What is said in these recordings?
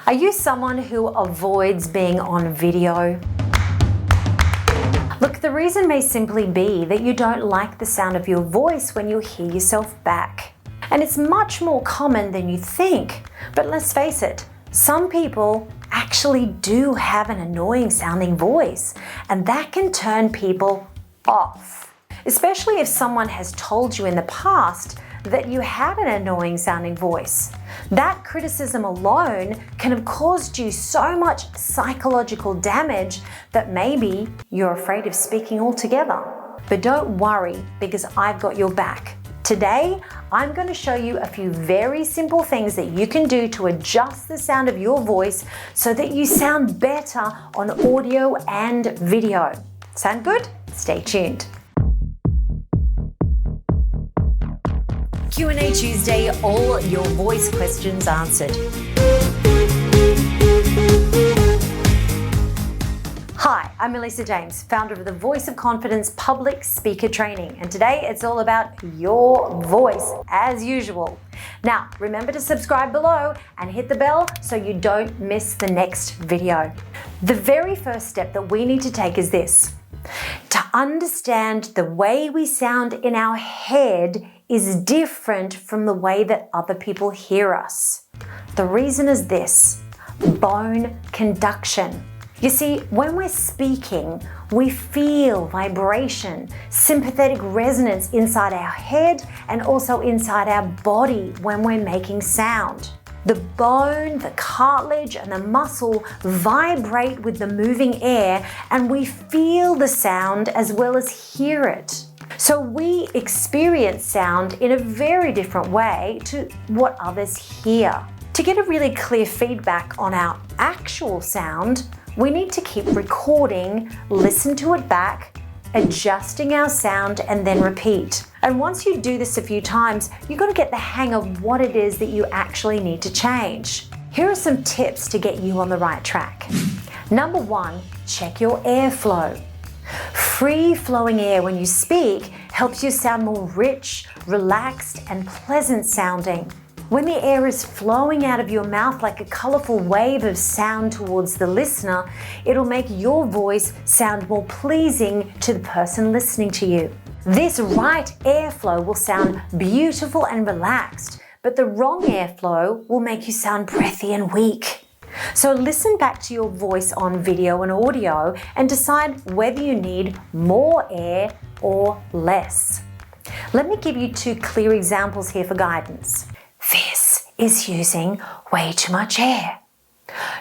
Are you someone who avoids being on video? Look, the reason may simply be that you don't like the sound of your voice when you hear yourself back. And it's much more common than you think. But let's face it, some people actually do have an annoying sounding voice, and that can turn people off. Especially if someone has told you in the past that you had an annoying sounding voice. That criticism alone can have caused you so much psychological damage that maybe you're afraid of speaking altogether. But don't worry, because I've got your back. Today, I'm going to show you a few very simple things that you can do to adjust the sound of your voice so that you sound better on audio and video. Sound good? Stay tuned. Q&A Tuesday, all your voice questions answered. Hi, I'm Melissa James, founder of the Voice of Confidence Public Speaker Training, and today it's all about your voice as usual. Now, remember to subscribe below and hit the bell so you don't miss the next video. The very first step that we need to take is this. To understand the way we sound in our head is different from the way that other people hear us. The reason is this: bone conduction. You see, when we're speaking, we feel vibration, sympathetic resonance inside our head and also inside our body when we're making sound. The bone, the cartilage, and the muscle vibrate with the moving air, and we feel the sound as well as hear it. So we experience sound in a very different way to what others hear. To get a really clear feedback on our actual sound, we need to keep recording, listen to it back, adjusting our sound, and then repeat. And once you do this a few times, you've got to get the hang of what it is that you actually need to change. Here are some tips to get you on the right track. Number one, check your airflow. Free-flowing air when you speak helps you sound more rich, relaxed, and pleasant sounding. When the air is flowing out of your mouth like a colorful wave of sound towards the listener, it'll make your voice sound more pleasing to the person listening to you. This right airflow will sound beautiful and relaxed, but the wrong airflow will make you sound breathy and weak. So listen back to your voice on video and audio and decide whether you need more air or less. Let me give you two clear examples here for guidance. This is using way too much air.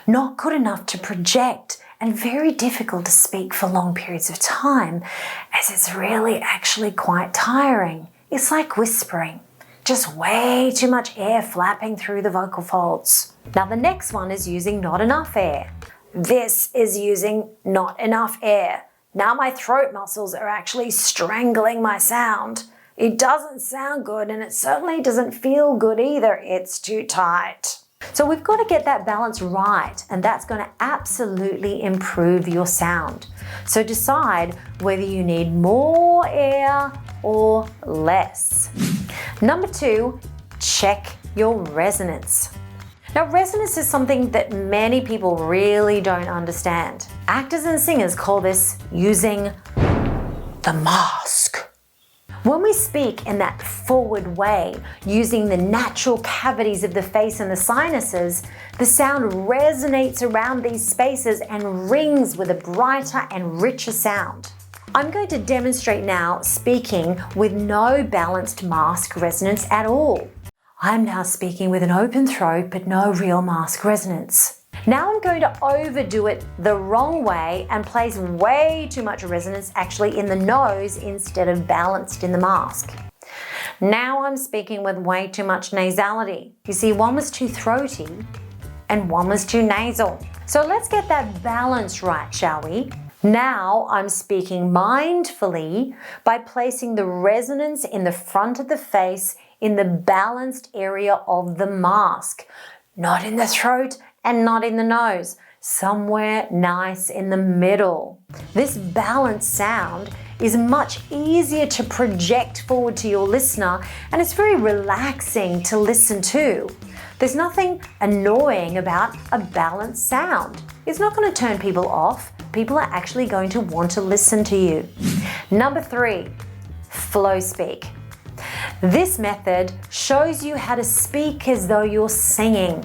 Not good enough to project and very difficult to speak for long periods of time, as it's really actually quite tiring. It's like whispering. Just way too much air flapping through the vocal folds. Now the next one is using not enough air. This is using not enough air. Now my throat muscles are actually strangling my sound. It doesn't sound good, and it certainly doesn't feel good either. It's too tight. So we've got to get that balance right, and that's going to absolutely improve your sound. So decide whether you need more air or less. Number two, check your resonance. Now, resonance is something that many people really don't understand. Actors and singers call this using the mask. When we speak in that forward way, using the natural cavities of the face and the sinuses, the sound resonates around these spaces and rings with a brighter and richer sound. I'm going to demonstrate now speaking with no balanced mask resonance at all. I'm now speaking with an open throat but no real mask resonance. Now I'm going to overdo it the wrong way and place way too much resonance actually in the nose instead of balanced in the mask. Now I'm speaking with way too much nasality. You see, one was too throaty and one was too nasal. So let's get that balance right, shall we? Now I'm speaking mindfully by placing the resonance in the front of the face in the balanced area of the mask, not in the throat and not in the nose, somewhere nice in the middle. This balanced sound is much easier to project forward to your listener, and it's very relaxing to listen to. There's nothing annoying about a balanced sound. It's not going to turn people off. People are actually going to want to listen to you. Number 3, flow speak. This method shows you how to speak as though you're singing.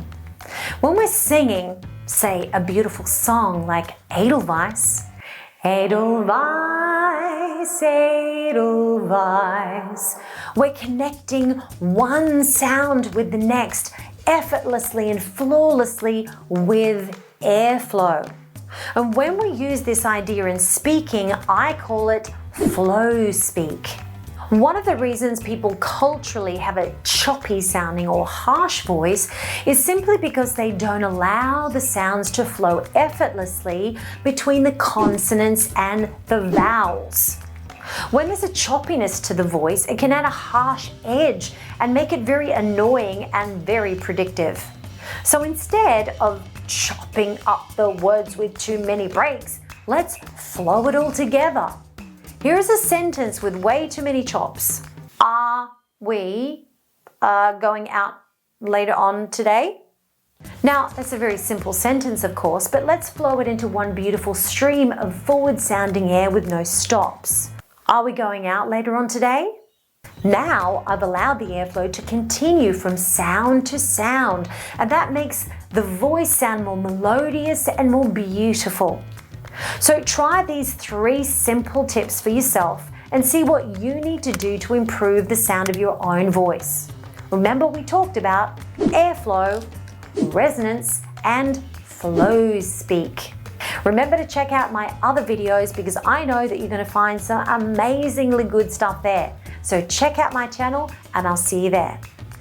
When we're singing, say, a beautiful song like Edelweiss, Edelweiss, Edelweiss, we're connecting one sound with the next effortlessly and flawlessly with airflow. And when we use this idea in speaking, I call it flow speak. One of the reasons people culturally have a choppy sounding or harsh voice is simply because they don't allow the sounds to flow effortlessly between the consonants and the vowels. When there's a choppiness to the voice, it can add a harsh edge and make it very annoying and very predictive. So instead of chopping up the words with too many breaks, let's flow it all together. Here's a sentence with way too many chops. Are we going out later on today? Now, that's a very simple sentence, of course, but let's flow it into one beautiful stream of forward-sounding air with no stops. Are we going out later on today? Now I've allowed the airflow to continue from sound to sound, and that makes the voice sound more melodious and more beautiful. So try these 3 simple tips for yourself and see what you need to do to improve the sound of your own voice. Remember, we talked about airflow, resonance, and flow speak. Remember to check out my other videos because I know that you're going to find some amazingly good stuff there. So check out my channel and I'll see you there.